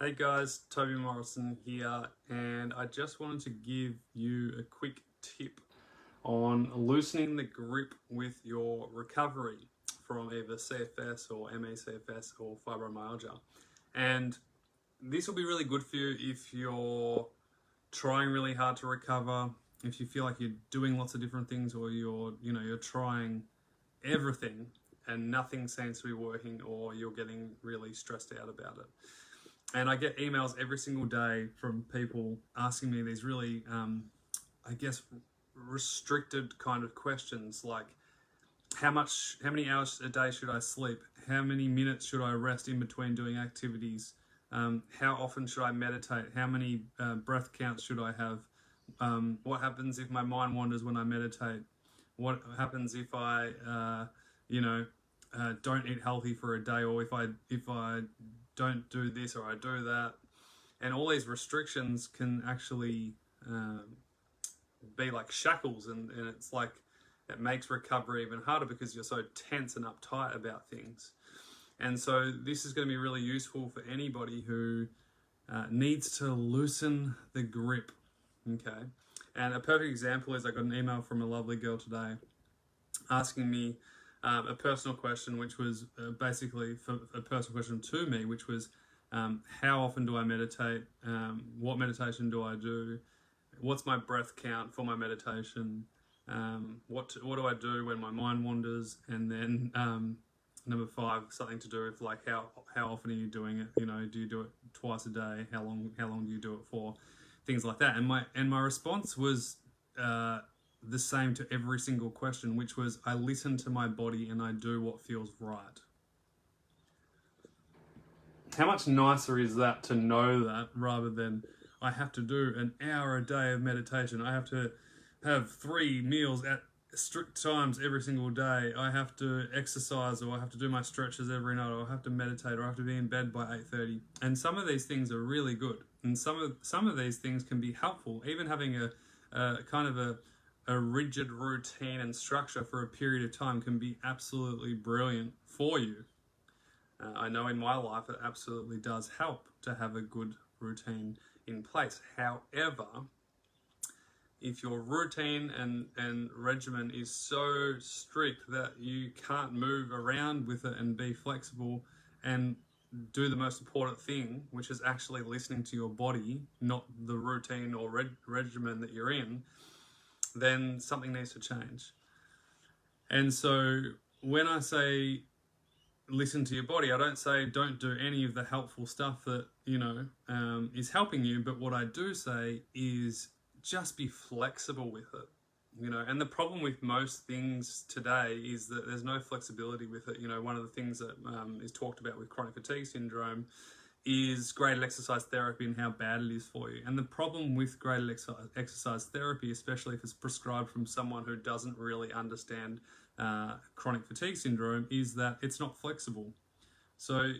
Hey guys, Toby Morrison here, and I just wanted to give you a quick tip on loosening the grip with your recovery from either CFS or ME/CFS or fibromyalgia. And this will be really good for you if you're trying really hard to recover, if you feel like you're doing lots of different things, or you're trying everything and nothing seems to be working, or you're getting really stressed out about it. And I get emails every single day from people asking me these really, restricted kind of questions like, how many hours a day should I sleep? How many minutes should I rest in between doing activities? How often should I meditate? How many breath counts should I have? What happens if my mind wanders when I meditate? What happens if I, don't eat healthy for a day, or if I don't do this or I do that? And all these restrictions can actually be like shackles, and it's like it makes recovery even harder because you're so tense and uptight about things. And so this is going to be really useful for anybody who needs to loosen the grip. Okay. And a perfect example is I got an email from a lovely girl today asking me a personal question, which was basically a personal question to me, which was, how often do I meditate? What meditation do I do? What's my breath count for my meditation? What do I do when my mind wanders? And then number 5, something to do with like how often are you doing it? Do you do it twice a day? How long do you do it for? Things like that. And my response was the same to every single question, which was, I listen to my body and I do what feels right. How much nicer is that to know that, rather than I have to do an hour a day of meditation, I have to have 3 meals at strict times every single day, I have to exercise, or I have to do my stretches every night, or I have to meditate, or I have to be in bed by 8:30. And some of these things are really good, and some of these things can be helpful. Even having a kind of a rigid routine and structure for a period of time can be absolutely brilliant for you. I know in my life it absolutely does help to have a good routine in place. However, if your routine and regimen is so strict that you can't move around with it and be flexible and do the most important thing, which is actually listening to your body, not the routine or regimen that you're in, then something needs to change. And so when I say listen to your body, I don't say don't do any of the helpful stuff that is helping you, but what I do say is just be flexible with it. And the problem with most things today is that there's no flexibility with it. One of the things that is talked about with chronic fatigue syndrome is graded exercise therapy and how bad it is for you. And the problem with graded exercise therapy, especially if it's prescribed from someone who doesn't really understand chronic fatigue syndrome, is that it's not flexible. So,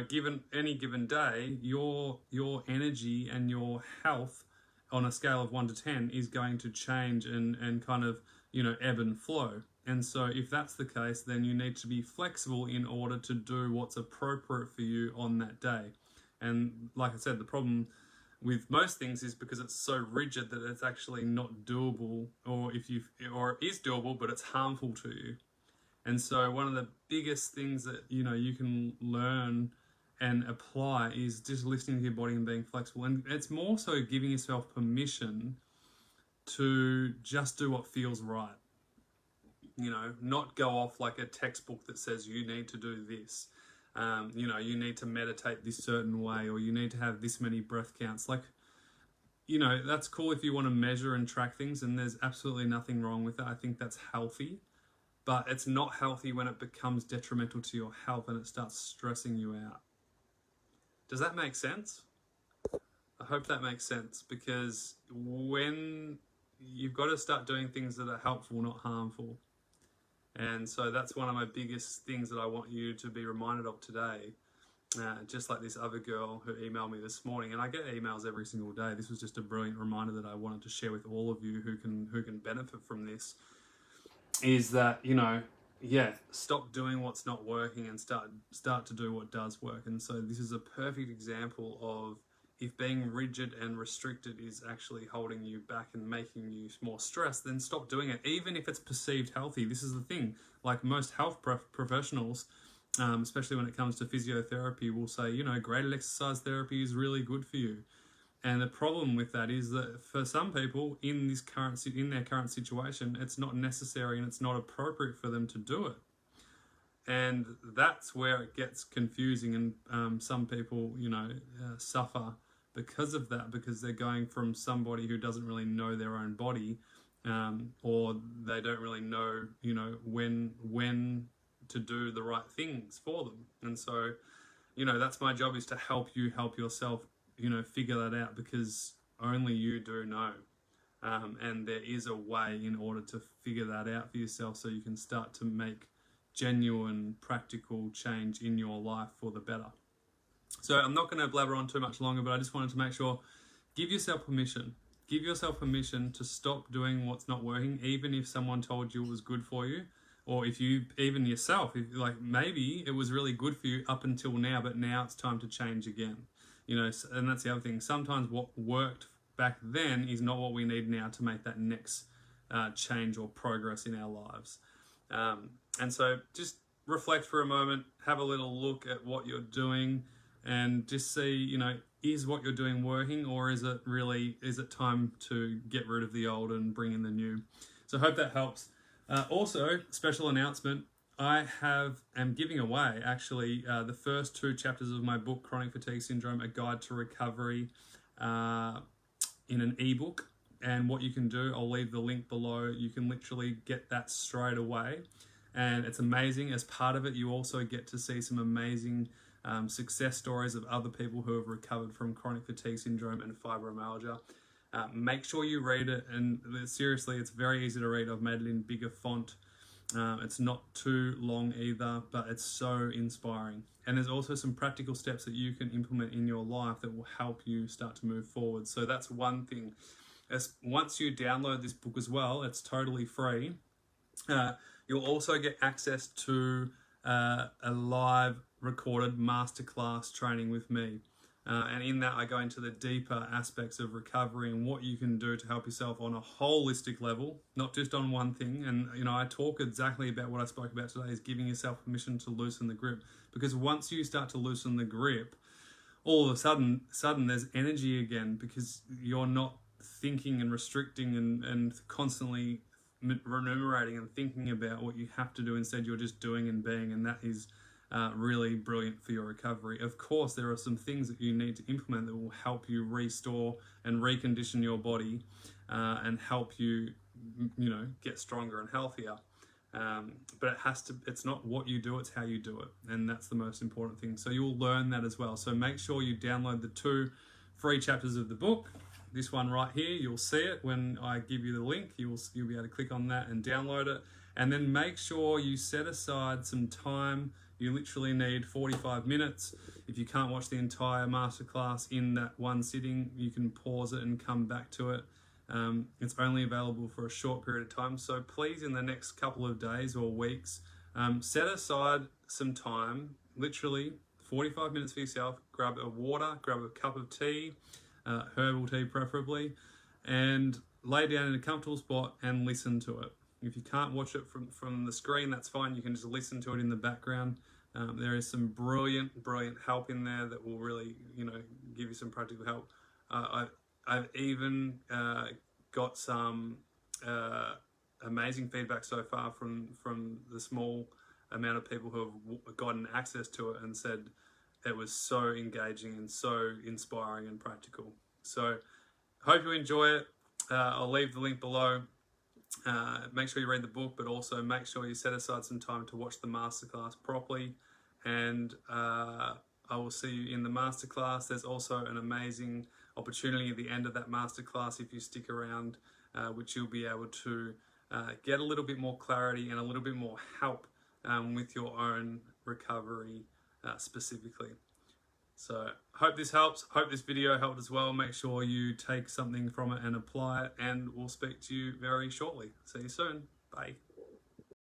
given any given day, your energy and your health on a scale of 1 to 10 is going to change and kind of, ebb and flow. And so if that's the case, then you need to be flexible in order to do what's appropriate for you on that day. And like I said, the problem with most things is because it's so rigid that it's actually not doable, or it is doable, but it's harmful to you. And so one of the biggest things that, you can learn and apply is just listening to your body and being flexible. And it's more so giving yourself permission to just do what feels right. Not go off like a textbook that says you need to do this. You need to meditate this certain way, or you need to have this many breath counts. That's cool if you want to measure and track things, and there's absolutely nothing wrong with that. I think that's healthy. But it's not healthy when it becomes detrimental to your health and it starts stressing you out. Does that make sense? I hope that makes sense, because when you've got to start doing things that are helpful, not harmful. And so that's one of my biggest things that I want you to be reminded of today. Just like this other girl who emailed me this morning, and I get emails every single day. This was just a brilliant reminder that I wanted to share with all of you who can benefit from this. Is that, yeah, stop doing what's not working and start to do what does work. And so this is a perfect example of, if being rigid and restricted is actually holding you back and making you more stressed, then stop doing it, even if it's perceived healthy. This is the thing, like most health professionals, especially when it comes to physiotherapy, will say, you know, graded exercise therapy is really good for you. And the problem with that is that for some people in their current situation, it's not necessary and it's not appropriate for them to do it. And that's where it gets confusing, and some people, you know, suffer because of that, because they're going from somebody who doesn't really know their own body, or they don't really know, you know, when to do the right things for them. And so, you know, that's my job, is to help you help yourself, you know, figure that out, because only you do know. And there is a way in order to figure that out for yourself, so you can start to make genuine, practical change in your life for the better. So I'm not going to blabber on too much longer, but I just wanted to make sure, give yourself permission. Give yourself permission to stop doing what's not working, even if someone told you it was good for you, or if you, even yourself, if like maybe it was really good for you up until now, but now it's time to change again. You know, and that's the other thing. Sometimes what worked back then is not what we need now to make that next change or progress in our lives. And so just reflect for a moment, have a little look at what you're doing, and just see, you know, is what you're doing working, or is it time to get rid of the old and bring in the new? So I hope that helps. Also, special announcement, I am giving away actually the first 2 chapters of my book, Chronic Fatigue Syndrome, A Guide to Recovery, in an ebook. And what you can do, I'll leave the link below. You can literally get that straight away. And it's amazing. As part of it, you also get to see some amazing success stories of other people who have recovered from chronic fatigue syndrome and fibromyalgia. Make sure you read it, and seriously, it's very easy to read. I've made it in bigger font. It's not too long either, but it's so inspiring. And there's also some practical steps that you can implement in your life that will help you start to move forward. So that's one thing. Once you download this book as well, it's totally free. You'll also get access to a live recorded masterclass training with me. And in that, I go into the deeper aspects of recovery and what you can do to help yourself on a holistic level, not just on one thing. And, you know, I talk exactly about what I spoke about today, is giving yourself permission to loosen the grip. Because once you start to loosen the grip, all of a sudden there's energy again, because you're not thinking and restricting and constantly remunerating and thinking about what you have to do. Instead, you're just doing and being, and that is really brilliant for your recovery. Of course, there are some things that you need to implement that will help you restore and recondition your body and help you, you know, get stronger and healthier. But it's not what you do, it's how you do it. And that's the most important thing. So you'll learn that as well. So make sure you download the 2 free chapters of the book. This one right here, you'll see it when I give you the link. You'll be able to click on that and download it. And then make sure you set aside some time. You literally need 45 minutes. If you can't watch the entire masterclass in that one sitting, you can pause it and come back to it. It's only available for a short period of time. So please, in the next couple of days or weeks, set aside some time, literally 45 minutes for yourself. Grab a water, grab a cup of tea, herbal tea preferably, and lay down in a comfortable spot and listen to it. If you can't watch it from the screen, that's fine. You can just listen to it in the background. There is some brilliant help in there that will really, you know, give you some practical help. I've even got some amazing feedback so far from the small amount of people who have gotten access to it and said it was so engaging and so inspiring and practical. So hope you enjoy it. I'll leave the link below. Make sure you read the book, but also make sure you set aside some time to watch the masterclass properly. And I will see you in the masterclass. There's also an amazing opportunity at the end of that masterclass, if you stick around, which you'll be able to get a little bit more clarity and a little bit more help with your own recovery specifically. So hope this helps. Hope this video helped as well. Make sure you take something from it and apply it, and we'll speak to you very shortly. See you soon. Bye.